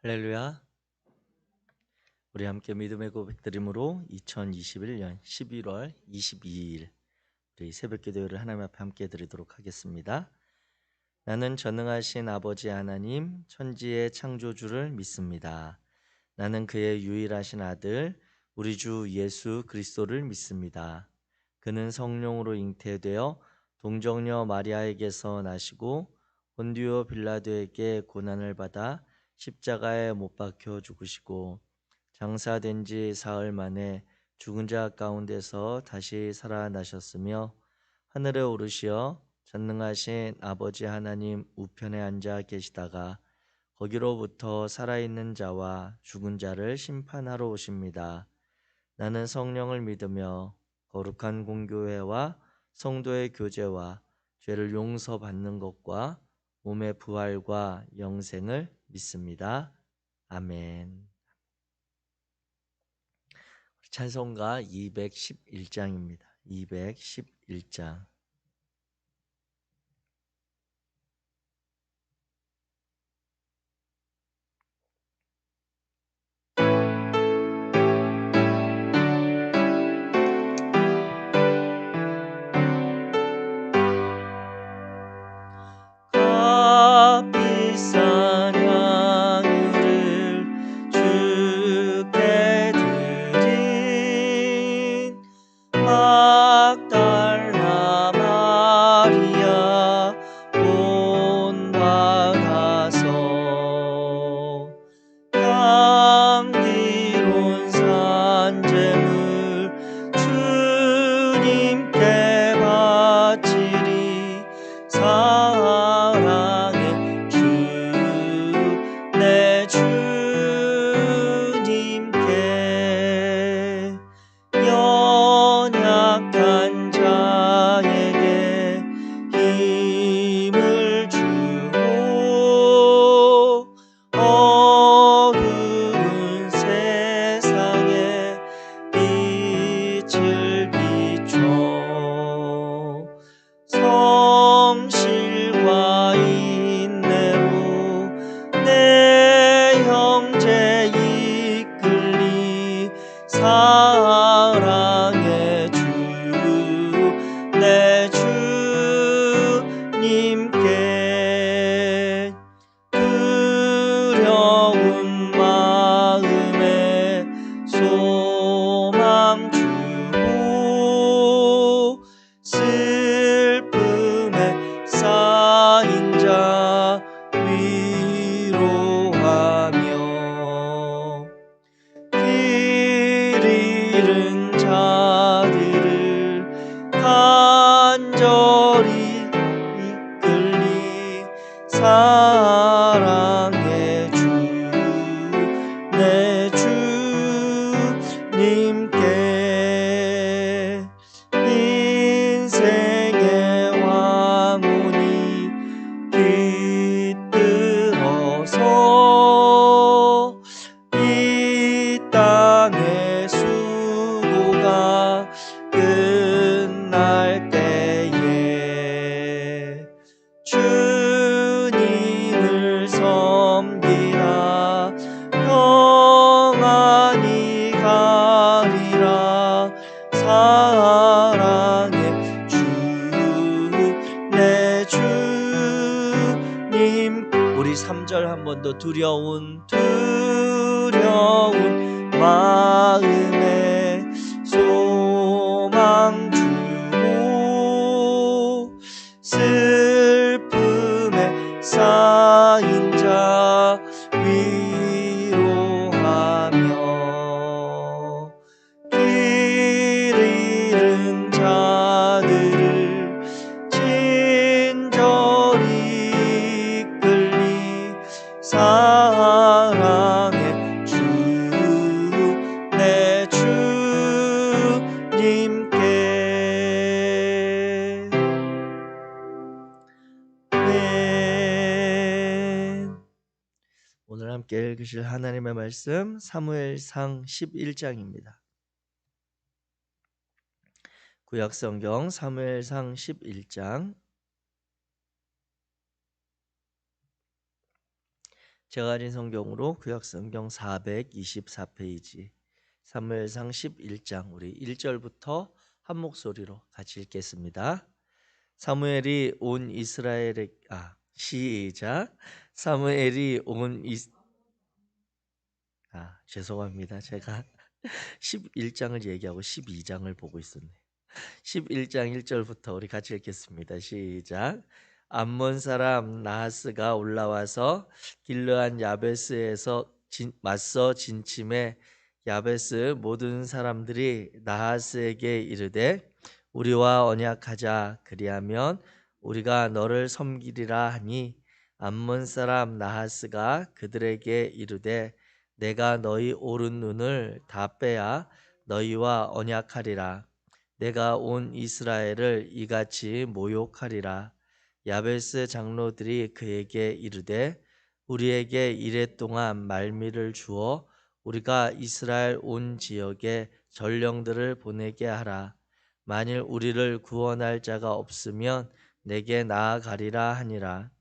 할렐루야. 우리 함께 믿음의 고백드림으로 2021년 11월 22일 우리 새벽기도회를 하나님 앞에 함께 드리도록 하겠습니다. 나는 전능하신 아버지 하나님 천지의 창조주를 믿습니다. 나는 그의 유일하신 아들 우리 주 예수 그리스도를 믿습니다. 그는 성령으로 잉태되어 동정녀 마리아에게서 나시고 본디오 빌라도에게 고난을 받아 십자가에 못 박혀 죽으시고 장사된 지 사흘 만에 죽은 자 가운데서 다시 살아나셨으며 하늘에 오르시어 전능하신 아버지 하나님 우편에 앉아 계시다가 거기로부터 살아있는 자와 죽은 자를 심판하러 오십니다. 나는 성령을 믿으며 거룩한 공교회와 성도의 교제와 죄를 용서받는 것과 몸의 부활과 영생을 믿습니다. 아멘. 찬송가 211장입니다. 211장. 비싼 향유를 주께 드린 막달라 마리아 본받아서 향기로운 산제물 주님께 바치리. 사랑의 주 내 주님께 연약한 자에게 힘을 주고 어두운 세상에 빛을 비춰 성실과 인내로 내 형제 이끌리. 사랑의 주 내 주님께 두려운 마음에 소망 주고 슬픔에 쌓인 자 위로하며 길 잃은 자들을 간절히 이끌리. 사랑의 주 내 주님께 인생의 왕혼이 깃들어서 이 땅의 수고가 끝날 때에 주님을 섬기다 평안히 가리라. 사랑의 주 내 주님. 우리 3절 한 번 더. 두려운 마음에 소망 주고 슬픔에 쌓인 자 위로하며 길 잃은 자들을 친절히 이끌리. 사랑의 주 내 주님께. 아멘. 오늘 함께 읽으실 하나님의 말씀 사무엘상 11장입니다. 구약성경 사무엘상 11장 제가 가진 성경으로 구약 성경 424페이지 사무엘상 11장 우리 1절부터 한 목소리로 같이 읽겠습니다. 사무엘이 온 이스라엘에 시작. 사무엘이 온 죄송합니다. 제가 11장을 얘기하고 12장을 보고 있었네요. 11장 1절부터 우리 같이 읽겠습니다. 시작. 암몬 사람 나하스가 올라와서 길르한 야베스에서 맞서 진침해 야베스 모든 사람들이 나하스에게 이르되 우리와 언약하자. 그리하면 우리가 너를 섬기리라 하니 암몬 사람 나하스가 그들에게 이르되 내가 너희 오른 눈을 다 빼야 너희와 언약하리라. 내가 온 이스라엘을 이같이 모욕하리라. 야베스 장로들이 그에게 이르되 우리에게 이랫동안 말미를 주어 우리가 이스라엘 온 지역에 전령들을 보내게 하라. 만일 우리를 구원할 자가 없으면 내게 나아가리라 하니라.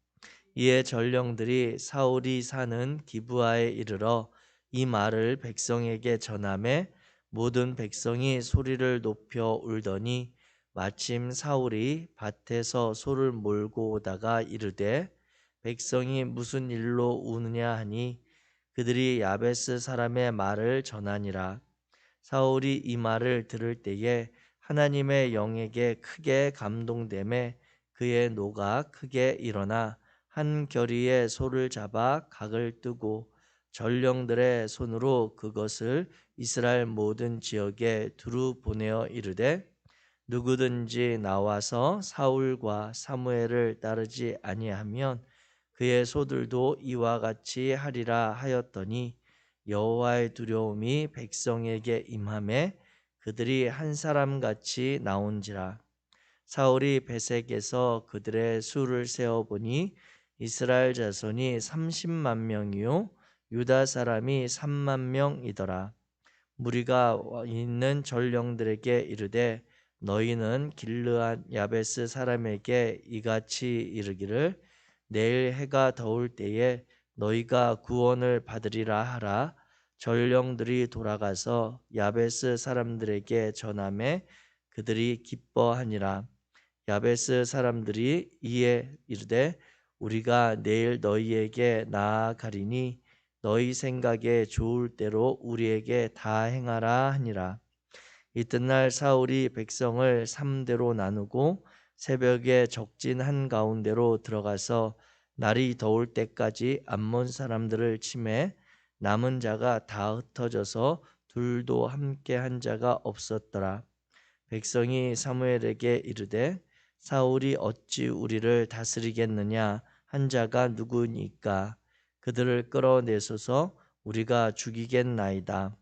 이에 전령들이 사울이 사는 기브아에 이르러 이 말을 백성에게 전하매 모든 백성이 소리를 높여 울더니 마침 사울이 밭에서 소를 몰고 오다가 이르되 백성이 무슨 일로 우느냐 하니 그들이 야베스 사람의 말을 전하니라. 사울이 이 말을 들을 때에 하나님의 영에게 크게 감동되매 그의 노가 크게 일어나 한 겨리의 소를 잡아 각을 뜨고 전령들의 손으로 그것을 이스라엘 모든 지역에 두루 보내어 이르되 누구든지 나와서 사울과 사무엘을 따르지 아니하면 그의 소들도 이와 같이 하리라 하였더니 여호와의 두려움이 백성에게 임하매 그들이 한 사람같이 나온지라. 사울이 베색에서 그들의 수를 세어보니 이스라엘 자손이 30만 명이요 유다 사람이 3만 명이더라. 무리가 있는 전령들에게 이르되 너희는 길르한 야베스 사람에게 이같이 이르기를 내일 해가 더울 때에 너희가 구원을 받으리라 하라. 전령들이 돌아가서 야베스 사람들에게 전하매 그들이 기뻐하니라. 야베스 사람들이 이에 이르되 우리가 내일 너희에게 나아가리니 너희 생각에 좋을 대로 우리에게 다 행하라 하니라. 이튿날 사울이 백성을 3대로 나누고 새벽에 적진 한가운데로 들어가서 날이 더울 때까지 암몬 사람들을 치매 남은 자가 다 흩어져서 둘도 함께 한 자가 없었더라. 백성이 사무엘에게 이르되 사울이 어찌 우리를 다스리겠느냐 한 자가 누구니까 그들을 끌어내소서 우리가 죽이겠나이다.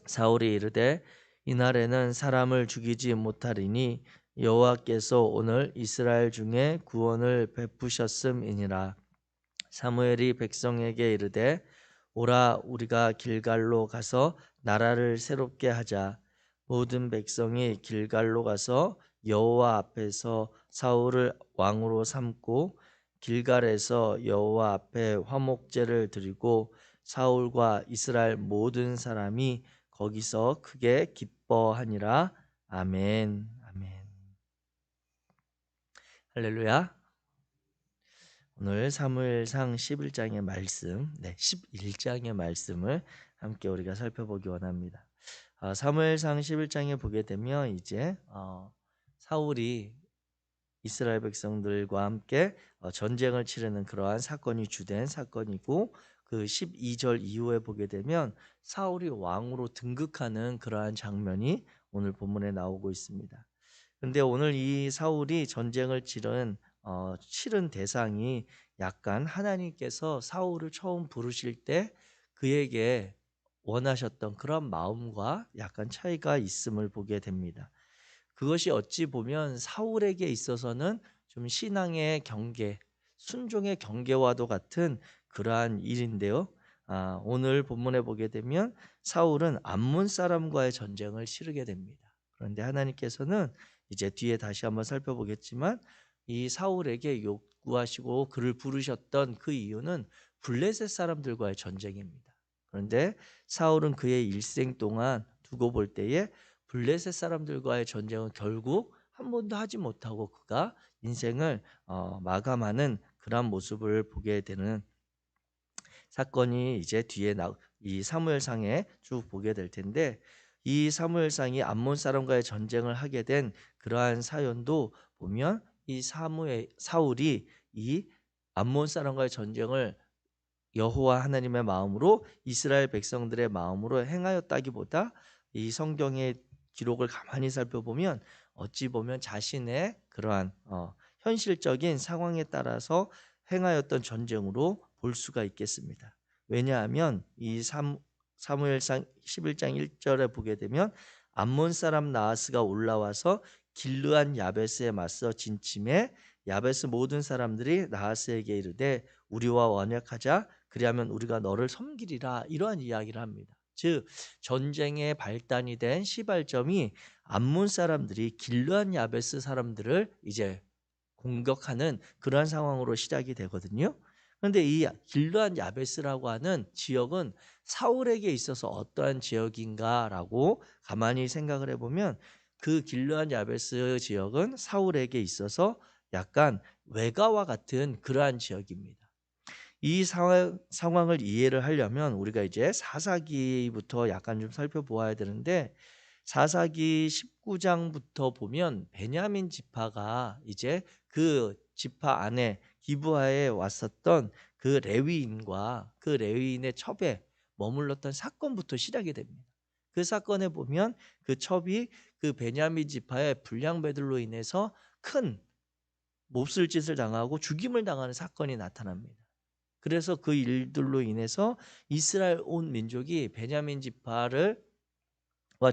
사울이 이르되 이날에는 사람을 죽이지 못하리니 여호와께서 오늘 이스라엘 중에 구원을 베푸셨음이니라. 사무엘이 백성에게 이르되 오라 우리가 길갈로 가서 나라를 새롭게 하자. 모든 백성이 길갈로 가서 여호와 앞에서 사울을 왕으로 삼고 길갈에서 여호와 앞에 화목제를 드리고 사울과 이스라엘 모든 사람이 거기서 크게 기뻐하니라. 아멘. 아멘. 할렐루야. 오늘 사무엘상 11장의 말씀, 11장의 말씀을 함께 우리가 살펴보기 원합니다. 사무엘상 11장에 보게 되면 이제 사울이 이스라엘 백성들과 함께 전쟁을 치르는 그러한 사건이 주된 사건이고 그 12절 이후에 보게 되면 사울이 왕으로 등극하는 그러한 장면이 오늘 본문에 나오고 있습니다. 그런데 오늘 이 사울이 전쟁을 치른 대상이 약간 하나님께서 사울을 처음 부르실 때 그에게 원하셨던 그런 마음과 약간 차이가 있음을 보게 됩니다. 그것이 어찌 보면 사울에게 있어서는 좀 신앙의 경계, 순종의 경계와도 같은 그러한 일인데요. 오늘 본문에 보게 되면 사울은 암몬 사람과의 전쟁을 치르게 됩니다. 그런데 하나님께서는 이제 뒤에 다시 한번 살펴보겠지만 이 사울에게 요구하시고 그를 부르셨던 그 이유는 블레셋 사람들과의 전쟁입니다. 그런데 사울은 그의 일생 동안 두고 볼 때에 블레셋 사람들과의 전쟁은 결국 한 번도 하지 못하고 그가 인생을 마감하는 그런 모습을 보게 되는 사건이 이제 뒤에 이 사무엘상에 쭉 보게 될 텐데, 이 사무엘상이 암몬 사람과의 전쟁을 하게 된 그러한 사연도 보면 이 사울이 이 암몬 사람과의 전쟁을 여호와 하나님의 마음으로 이스라엘 백성들의 마음으로 행하였다기보다 이 성경의 기록을 가만히 살펴보면 어찌 보면 자신의 그러한 현실적인 상황에 따라서 행하였던 전쟁으로 볼 수가 있겠습니다. 왜냐하면 이 사무엘상 11장 1절에 보게 되면 암몬 사람 나하스가 올라와서 길르한 야베스에 맞서 진침해 야베스 모든 사람들이 나하스에게 이르되 우리와 언약하자 그리하면 우리가 너를 섬기리라, 이러한 이야기를 합니다. 즉 전쟁의 발단이 된 시발점이 암몬 사람들이 길르한 야베스 사람들을 이제 공격하는 그러한 상황으로 시작이 되거든요. 그런데 이 길르한 야베스라고 하는 지역은 사울에게 있어서 어떠한 지역인가라고 가만히 생각을 해보면 그 길르한 야베스 지역은 사울에게 있어서 약간 외가와 같은 그러한 지역입니다. 이 상황을 이해를 하려면 우리가 이제 사사기부터 약간 좀 살펴보아야 되는데, 사사기 19장부터 보면 베냐민 지파가 이제 그 지파 안에 기브아에 왔었던 그 레위인과 그 레위인의 첩에 머물렀던 사건부터 시작이 됩니다. 그 사건에 보면 그 첩이 그 베냐민 지파의 불량배들로 인해서 큰 몹쓸 짓을 당하고 죽임을 당하는 사건이 나타납니다. 그래서 그 일들로 인해서 이스라엘 온 민족이 베냐민 지파와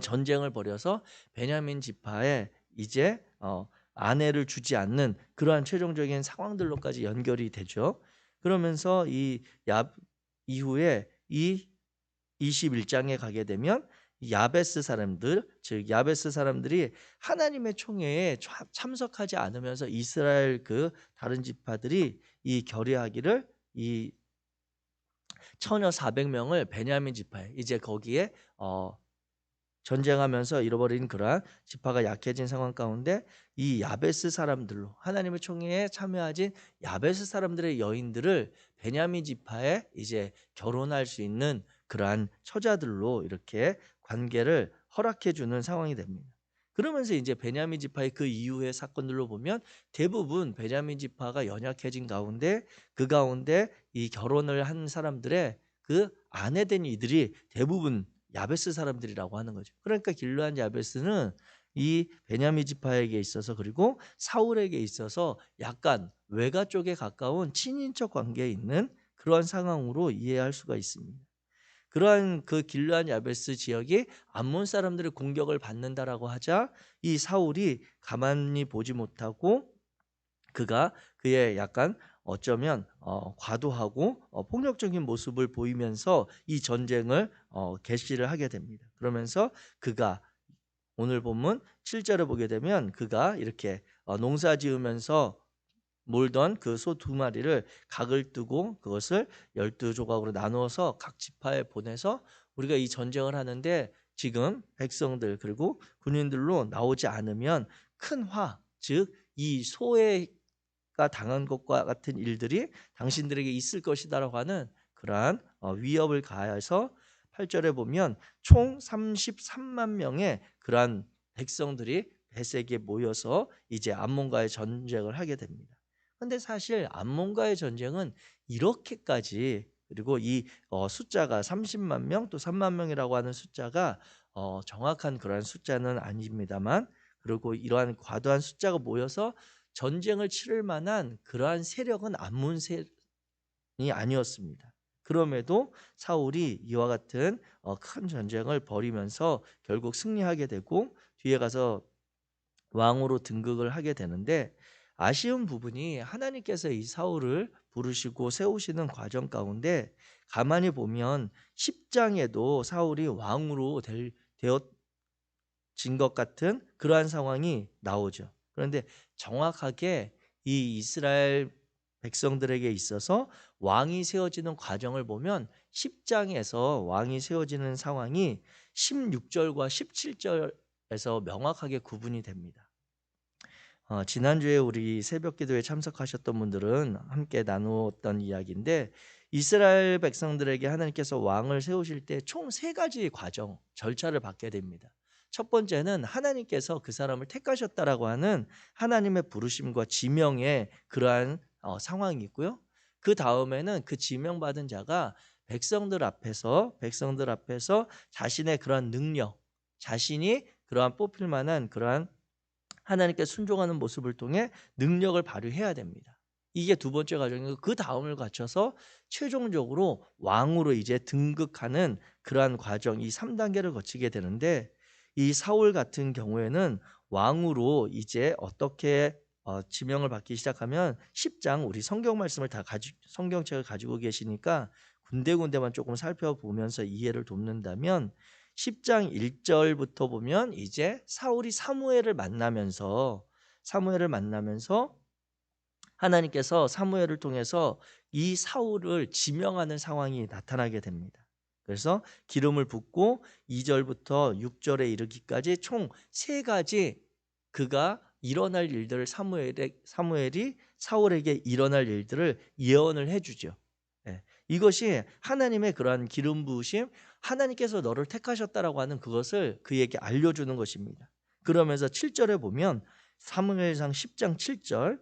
전쟁을 벌여서 베냐민 지파에 이제 아내를 주지 않는 그러한 최종적인 상황들로까지 연결이 되죠. 그러면서 이후에 이 21장에 가게 되면 야베스 사람들, 즉 야베스 사람들이 하나님의 총회에 참석하지 않으면서 이스라엘 그 다른 지파들이 이 결의하기를 이 처녀 400명을 베냐민 지파에 이제 거기에 전쟁하면서 잃어버린 그러한 지파가 약해진 상황 가운데 이 야베스 사람들로 하나님의 총회에 참여하진 야베스 사람들의 여인들을 베냐민 지파에 이제 결혼할 수 있는 그러한 처자들로 이렇게 관계를 허락해 주는 상황이 됩니다. 그러면서 이제 베냐민 지파의 그 이후의 사건들로 보면 대부분 베냐민 지파가 연약해진 가운데 그 가운데 이 결혼을 한 사람들의 그 아내된 이들이 대부분 야베스 사람들이라고 하는 거죠. 그러니까 길르한 야베스는 이 베냐민 지파에게 있어서 그리고 사울에게 있어서 약간 외가 쪽에 가까운 친인척 관계에 있는 그러한 상황으로 이해할 수가 있습니다. 그러한 그 길르한 야베스 지역이 암몬 사람들의 공격을 받는다라고 하자 이 사울이 가만히 보지 못하고 그가 그의 약간 어쩌면 과도하고 폭력적인 모습을 보이면서 이 전쟁을 개시를 하게 됩니다. 그러면서 그가 오늘 본문 7절을 보게 되면 그가 이렇게 농사 지으면서 몰던 그 소 2마리를 각을 뜨고 그것을 12조각으로 나누어서 각 지파에 보내서 우리가 이 전쟁을 하는데 지금 백성들 그리고 군인들로 나오지 않으면 큰 화, 즉 이 소가 당한 것과 같은 일들이 당신들에게 있을 것이다라고 하는 그러한 위협을 가해서 8절에 보면 총 33만 명의 그러한 백성들이 베색에 모여서 이제 암몬과의 전쟁을 하게 됩니다. 그런데 사실 암몬과의 전쟁은 이렇게까지 그리고 이 숫자가 30만 명 또 3만 명이라고 하는 숫자가 정확한 그러한 숫자는 아닙니다만 그리고 이러한 과도한 숫자가 모여서 전쟁을 치를 만한 그러한 세력은 암몬세이 아니었습니다. 그럼에도 사울이 이와 같은 큰 전쟁을 벌이면서 결국 승리하게 되고 뒤에 가서 왕으로 등극을 하게 되는데 아쉬운 부분이 하나님께서 이 사울을 부르시고 세우시는 과정 가운데 가만히 보면 10장에도 사울이 왕으로 되어진 것 같은 그러한 상황이 나오죠. 그런데 정확하게 이 이스라엘 백성들에게 있어서 왕이 세워지는 과정을 보면 10장에서 왕이 세워지는 상황이 16절과 17절에서 명확하게 구분이 됩니다. 지난주에 우리 새벽 기도에 참석하셨던 분들은 함께 나누었던 이야기인데, 이스라엘 백성들에게 하나님께서 왕을 세우실 때 총 3가지 과정, 절차를 받게 됩니다. 첫 번째는 하나님께서 그 사람을 택하셨다라고 하는 하나님의 부르심과 지명의 그러한 상황이 있고요. 그 다음에는 그 지명받은 자가 백성들 앞에서 자신의 그러한 능력, 자신이 그러한 뽑힐 만한 그러한 하나님께 순종하는 모습을 통해 능력을 발휘해야 됩니다. 이게 두 번째 과정이고, 그 다음을 거쳐서 최종적으로 왕으로 이제 등극하는 그러한 과정, 이 3단계를 거치게 되는데, 이 사울 같은 경우에는 왕으로 이제 어떻게 지명을 받기 시작하면 10장, 우리 성경 말씀을 성경책을 가지고 계시니까 군데군데만 조금 살펴보면서 이해를 돕는다면, 10장 1절부터 보면 이제 사울이 사무엘을 만나면서 하나님께서 사무엘을 통해서 이 사울을 지명하는 상황이 나타나게 됩니다. 그래서 기름을 붓고 2절부터 6절에 이르기까지 총 3가지 그가 일어날 일들을 사무엘이 사울에게 일어날 일들을 예언을 해주죠. 이것이 하나님의 그러한 기름 부으심, 하나님께서 너를 택하셨다라고 하는 그것을 그에게 알려주는 것입니다. 그러면서 7절에 보면 사무엘상 10장 7절,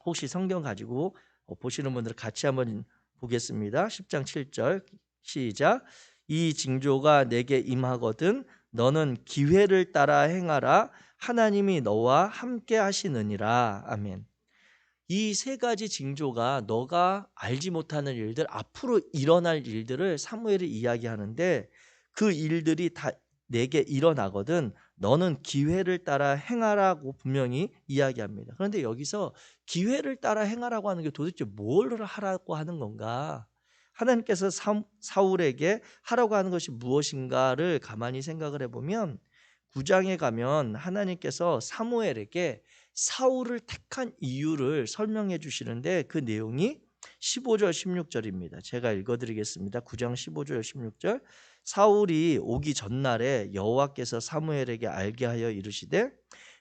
혹시 성경 가지고 보시는 분들 같이 한번 보겠습니다. 10장 7절 시작. 이 징조가 내게 임하거든 너는 기회를 따라 행하라. 하나님이 너와 함께 하시느니라. 아멘. 이 3가지 징조가 너가 알지 못하는 일들, 앞으로 일어날 일들을 사무엘이 이야기하는데, 그 일들이 다 내게 일어나거든 너는 기회를 따라 행하라고 분명히 이야기합니다. 그런데 여기서 기회를 따라 행하라고 하는 게 도대체 뭘 하라고 하는 건가? 하나님께서 사울에게 하라고 하는 것이 무엇인가를 가만히 생각을 해보면, 9장에 가면 하나님께서 사무엘에게 사울을 택한 이유를 설명해 주시는데, 그 내용이 15절 16절입니다. 제가 읽어드리겠습니다. 9장 15절 16절. 사울이 오기 전날에 여호와께서 사무엘에게 알게 하여 이르시되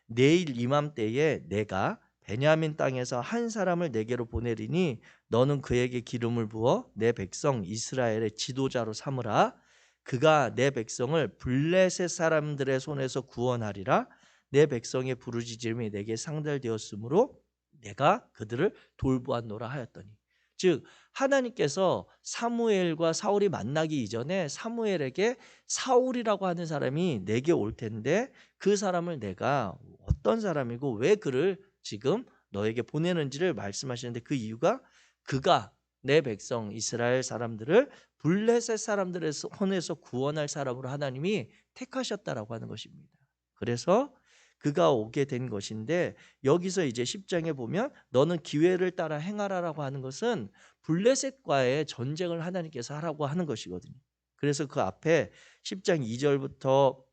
내일 이맘때에 내가 베냐민 땅에서 한 사람을 내게로 보내리니 너는 그에게 기름을 부어 내 백성 이스라엘의 지도자로 삼으라. 그가 내 백성을 블레셋 사람들의 손에서 구원하리라. 내 백성의 부르짖음이 내게 상달되었으므로 내가 그들을 돌보았노라 하였더니, 즉 하나님께서 사무엘과 사울이 만나기 이전에 사무엘에게 사울이라고 하는 사람이 내게 올 텐데 그 사람을 내가 어떤 사람이고 왜 그를 지금 너에게 보내는지를 말씀하시는데, 그 이유가 그가 내 백성 이스라엘 사람들을 블레셋 사람들의 손에서 구원할 사람으로 하나님이 택하셨다라고 하는 것입니다. 그래서 그가 오게 된 것인데, 여기서 이제 10장에 보면 너는 기회를 따라 행하라라고 하는 것은 블레셋과의 전쟁을 하나님께서 하라고 하는 것이거든요. 그래서 그 앞에 10장 2절부터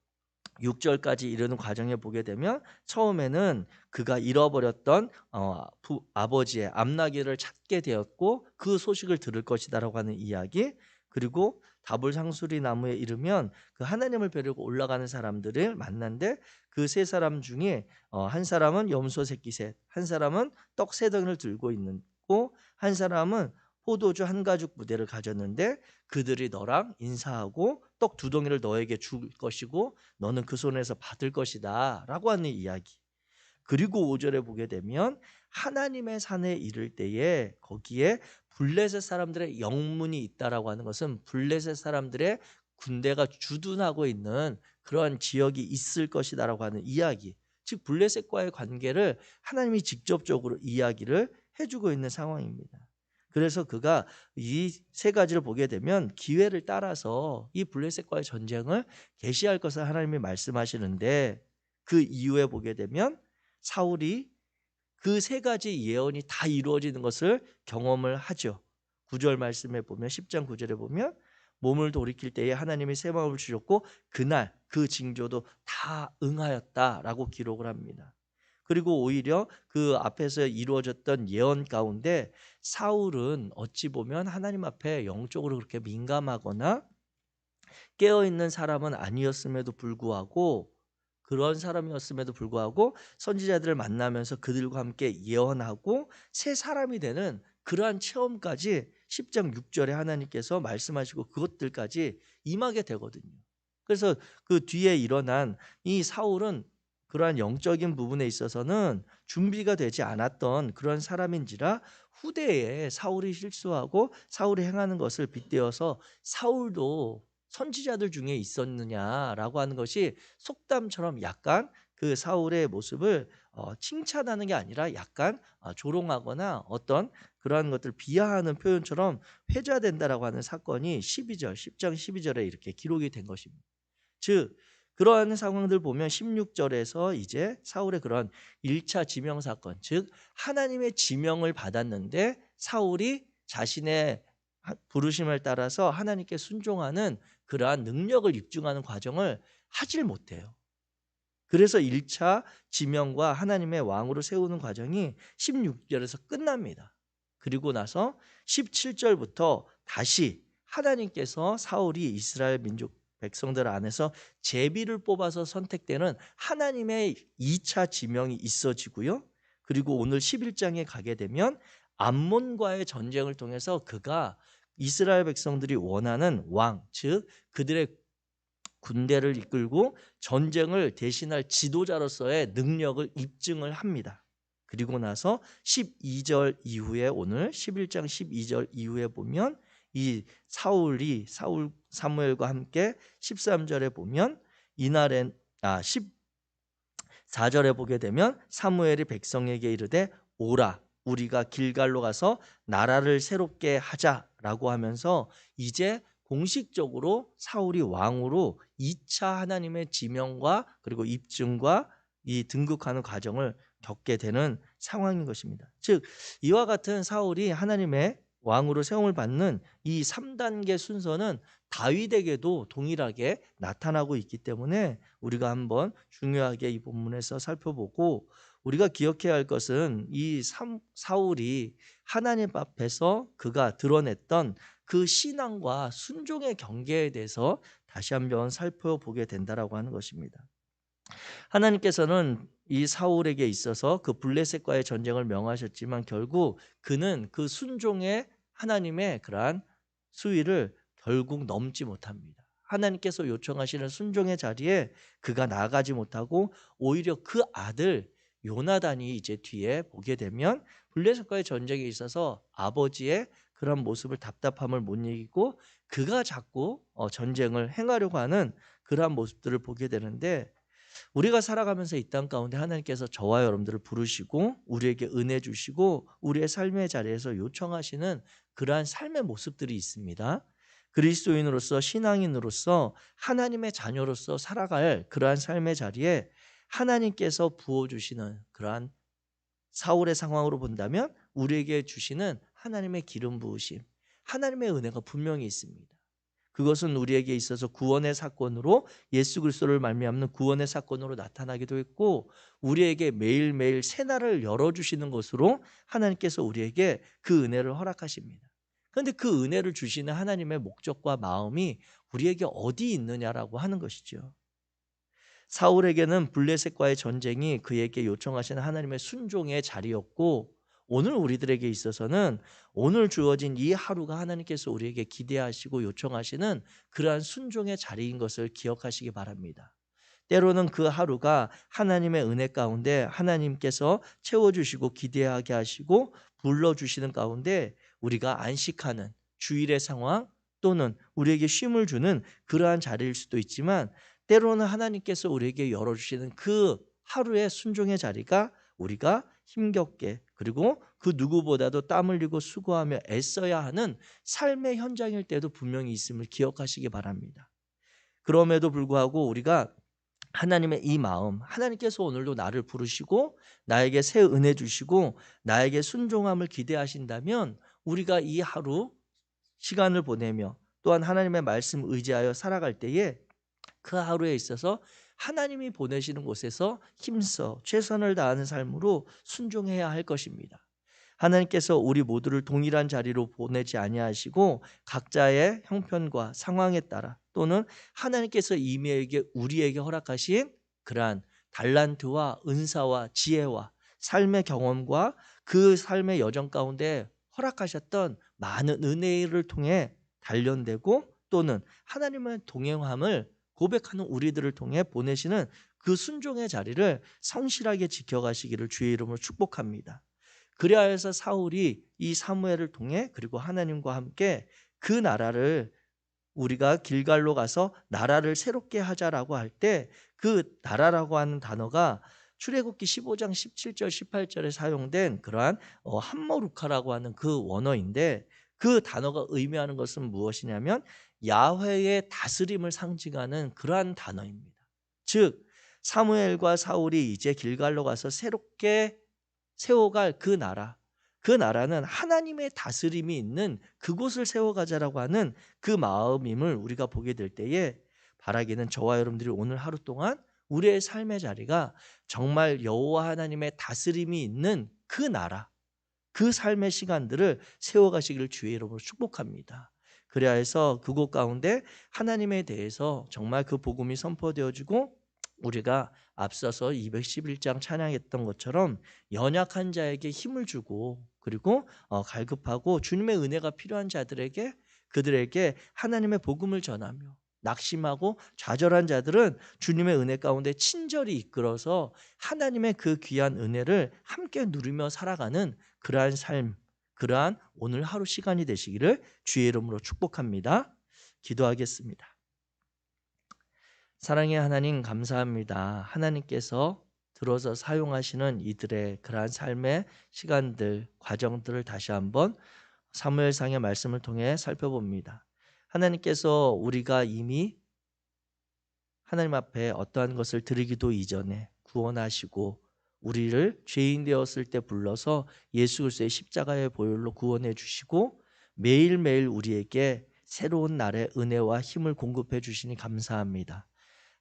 6절까지 이르는 과정에 보게 되면, 처음에는 그가 잃어버렸던 아버지의 암나귀를 찾게 되었고 그 소식을 들을 것이다라고 하는 이야기, 그리고 다볼 상수리 나무에 이르면 그 하나님을 뵈려고 올라가는 사람들을 만난데, 그 3사람 중에 한 사람은 염소 새끼 셋, 한 사람은 떡 3덩이를 들고 있고, 한 사람은 포도주 한 가죽 부대를 가졌는데 그들이 너랑 인사하고 떡 2덩이를 너에게 줄 것이고 너는 그 손에서 받을 것이다 라고 하는 이야기. 그리고 5절에 보게 되면 하나님의 산에 이를 때에 거기에 블레셋 사람들의 영문이 있다라고 하는 것은 블레셋 사람들의 군대가 주둔하고 있는 그러한 지역이 있을 것이다라고 하는 이야기, 즉 블레셋과의 관계를 하나님이 직접적으로 이야기를 해주고 있는 상황입니다. 그래서 그가 이 3가지를 보게 되면 기회를 따라서 이 블레셋과의 전쟁을 개시할 것을 하나님이 말씀하시는데, 그 이후에 보게 되면 사울이 그 3가지 예언이 다 이루어지는 것을 경험을 하죠. 9절 말씀에 보면, 10장 9절에 보면 몸을 돌이킬 때에 하나님이 새 마음을 주셨고 그날 그 징조도 다 응하였다라고 기록을 합니다. 그리고 오히려 그 앞에서 이루어졌던 예언 가운데 사울은 어찌 보면 하나님 앞에 영적으로 그렇게 민감하거나 깨어있는 사람은 아니었음에도 불구하고, 그런 사람이었음에도 불구하고 선지자들을 만나면서 그들과 함께 예언하고 새 사람이 되는 그러한 체험까지 10장 6절에 하나님께서 말씀하시고 그것들까지 임하게 되거든요. 그래서 그 뒤에 일어난 이 사울은 그러한 영적인 부분에 있어서는 준비가 되지 않았던 그런 사람인지라 후대에 사울이 실수하고 사울이 행하는 것을 빗대어서 사울도 선지자들 중에 있었느냐라고 하는 것이 속담처럼 약간 그 사울의 모습을 칭찬하는 게 아니라 약간 조롱하거나 어떤 그러한 것들 비하하는 표현처럼 회자된다라고 하는 사건이 10장 12절에 이렇게 기록이 된 것입니다. 즉 그러한 상황들 보면 16절에서 이제 사울의 그런 1차 지명 사건, 즉 하나님의 지명을 받았는데 사울이 자신의 부르심을 따라서 하나님께 순종하는 그러한 능력을 입증하는 과정을 하질 못해요. 그래서 1차 지명과 하나님의 왕으로 세우는 과정이 16절에서 끝납니다. 그리고 나서 17절부터 다시 하나님께서 사울이 이스라엘 민족 백성들 안에서 제비를 뽑아서 선택되는 하나님의 2차 지명이 있어지고요. 그리고 오늘 11장에 가게 되면 암몬과의 전쟁을 통해서 그가 이스라엘 백성들이 원하는 왕, 즉 그들의 군대를 이끌고 전쟁을 대신할 지도자로서의 능력을 입증을 합니다. 그리고 나서 12절 이후에 오늘 11장 12절 이후에 보면 이 사무엘과 함께 13절에 보면 이날엔 14절에 보게 되면 사무엘이 백성에게 이르되 오라 우리가 길갈로 가서 나라를 새롭게 하자라고 하면서 이제 공식적으로 사울이 왕으로 2차 하나님의 지명과 그리고 입증과 이 등극하는 과정을 겪게 되는 상황인 것입니다. 즉 이와 같은 사울이 하나님의 왕으로 세움을 받는 이 3단계 순서는 다윗에게도 동일하게 나타나고 있기 때문에 우리가 한번 중요하게 이 본문에서 살펴보고, 우리가 기억해야 할 것은 이 사울이 하나님 앞에서 그가 드러냈던 그 신앙과 순종의 경계에 대해서 다시 한번 살펴보게 된다라고 하는 것입니다. 하나님께서는 이 사울에게 있어서 그 블레셋과의 전쟁을 명하셨지만 결국 그는 그 순종의 하나님의 그러한 수위를 결국 넘지 못합니다. 하나님께서 요청하시는 순종의 자리에 그가 나아가지 못하고 오히려 그 아들 요나단이 이제 뒤에 보게 되면 블레셋과의 전쟁에 있어서 아버지의 그런 모습을 답답함을 못 이기고 그가 자꾸 전쟁을 행하려고 하는 그러한 모습들을 보게 되는데, 우리가 살아가면서 이 땅 가운데 하나님께서 저와 여러분들을 부르시고 우리에게 은혜 주시고 우리의 삶의 자리에서 요청하시는 그러한 삶의 모습들이 있습니다. 그리스도인으로서 신앙인으로서 하나님의 자녀로서 살아갈 그러한 삶의 자리에 하나님께서 부어주시는 그러한 사울의 상황으로 본다면 우리에게 주시는 하나님의 기름 부으심, 하나님의 은혜가 분명히 있습니다. 그것은 우리에게 있어서 구원의 사건으로 예수 그리스도를 말미암는 구원의 사건으로 나타나기도 했고, 우리에게 매일매일 새날을 열어주시는 것으로 하나님께서 우리에게 그 은혜를 허락하십니다. 그런데 그 은혜를 주시는 하나님의 목적과 마음이 우리에게 어디 있느냐라고 하는 것이죠. 사울에게는 블레셋과의 전쟁이 그에게 요청하시는 하나님의 순종의 자리였고, 오늘 우리들에게 있어서는 오늘 주어진 이 하루가 하나님께서 우리에게 기대하시고 요청하시는 그러한 순종의 자리인 것을 기억하시기 바랍니다. 때로는 그 하루가 하나님의 은혜 가운데 하나님께서 채워주시고 기대하게 하시고 불러주시는 가운데 우리가 안식하는 주일의 상황 또는 우리에게 쉼을 주는 그러한 자리일 수도 있지만, 때로는 하나님께서 우리에게 열어주시는 그 하루의 순종의 자리가 우리가 힘겹게 그리고 그 누구보다도 땀 흘리고 수고하며 애써야 하는 삶의 현장일 때도 분명히 있음을 기억하시기 바랍니다. 그럼에도 불구하고 우리가 하나님의 이 마음, 하나님께서 오늘도 나를 부르시고 나에게 새 은혜 주시고 나에게 순종함을 기대하신다면 우리가 이 하루 시간을 보내며 또한 하나님의 말씀 의지하여 살아갈 때에 그 하루에 있어서 하나님이 보내시는 곳에서 힘써 최선을 다하는 삶으로 순종해야 할 것입니다. 하나님께서 우리 모두를 동일한 자리로 보내지 아니하시고 각자의 형편과 상황에 따라 또는 하나님께서 이미에게 우리에게 허락하신 그러한 달란트와 은사와 지혜와 삶의 경험과 그 삶의 여정 가운데 허락하셨던 많은 은혜를 통해 단련되고 또는 하나님의 동행함을 고백하는 우리들을 통해 보내시는 그 순종의 자리를 성실하게 지켜가시기를 주의 이름으로 축복합니다. 그래야 해서 사울이 이 사무엘을 통해 그리고 하나님과 함께 그 나라를 우리가 길갈로 가서 나라를 새롭게 하자라고 할 때 그 나라라고 하는 단어가 출애굽기 15장 17절 18절에 사용된 그러한 함모루카라고 하는 그 원어인데 그 단어가 의미하는 것은 무엇이냐면 야훼의 다스림을 상징하는 그러한 단어입니다. 즉 사무엘과 사울이 이제 길갈로 가서 새롭게 세워갈 그 나라, 그 나라는 하나님의 다스림이 있는 그곳을 세워가자라고 하는 그 마음임을 우리가 보게 될 때에 바라기는 저와 여러분들이 오늘 하루 동안 우리의 삶의 자리가 정말 여호와 하나님의 다스림이 있는 그 나라, 그 삶의 시간들을 세워가시기를 주의 이름으로 축복합니다. 그래야 해서 그곳 가운데 하나님에 대해서 정말 그 복음이 선포되어지고 우리가 앞서서 211장 찬양했던 것처럼 연약한 자에게 힘을 주고 그리고 갈급하고 주님의 은혜가 필요한 자들에게 그들에게 하나님의 복음을 전하며 낙심하고 좌절한 자들은 주님의 은혜 가운데 친절히 이끌어서 하나님의 그 귀한 은혜를 함께 누리며 살아가는 그러한 삶, 그러한 오늘 하루 시간이 되시기를 주의 이름으로 축복합니다. 기도하겠습니다. 사랑의 하나님 감사합니다. 하나님께서 들어서 사용하시는 이들의 그러한 삶의 시간들, 과정들을 다시 한번 사무엘상의 말씀을 통해 살펴봅니다. 하나님께서 우리가 이미 하나님 앞에 어떠한 것을 드리기도 이전에 구원하시고 우리를 죄인 되었을 때 불러서 예수 그리스도의 십자가의 보혈로 구원해 주시고 매일매일 우리에게 새로운 날의 은혜와 힘을 공급해 주시니 감사합니다.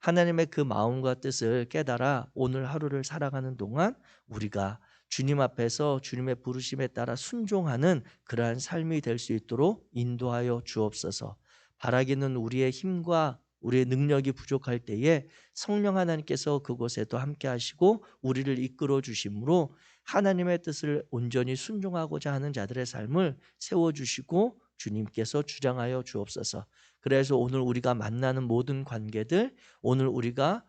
하나님의 그 마음과 뜻을 깨달아 오늘 하루를 살아가는 동안 우리가 주님 앞에서 주님의 부르심에 따라 순종하는 그러한 삶이 될 수 있도록 인도하여 주옵소서. 바라기는 우리의 힘과 우리의 능력이 부족할 때에 성령 하나님께서 그곳에도 함께 하시고 우리를 이끌어 주심으로 하나님의 뜻을 온전히 순종하고자 하는 자들의 삶을 세워주시고 주님께서 주장하여 주옵소서. 그래서 오늘 우리가 만나는 모든 관계들, 오늘 우리가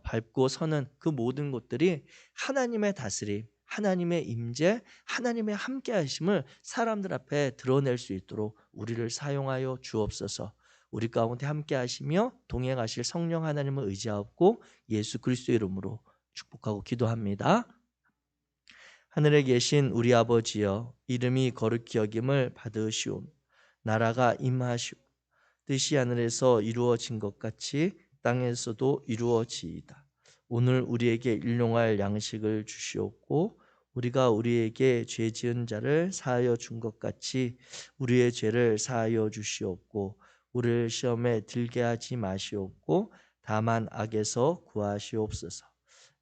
밟고 서는 그 모든 것들이 하나님의 다스림, 하나님의 임재, 하나님의 함께 하심을 사람들 앞에 드러낼 수 있도록 우리를 사용하여 주옵소서. 우리 가운데 함께 하시며 동행하실 성령 하나님을 의지하고 예수 그리스도의 이름으로 축복하고 기도합니다. 하늘에 계신 우리 아버지여, 이름이 거룩히 여김을 받으시오며 나라가 임하시오 뜻이 하늘에서 이루어진 것 같이 땅에서도 이루어지이다. 오늘 우리에게 일용할 양식을 주시옵고 우리가 우리에게 죄 지은 자를 사하여 준 것 같이 우리의 죄를 사하여 주시옵고 우리를 시험에 들게 하지 마시옵고 다만 악에서 구하시옵소서.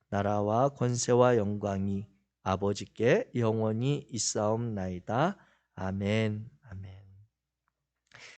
나라와 권세와 영광이 아버지께 영원히 있사옵나이다. 아멘.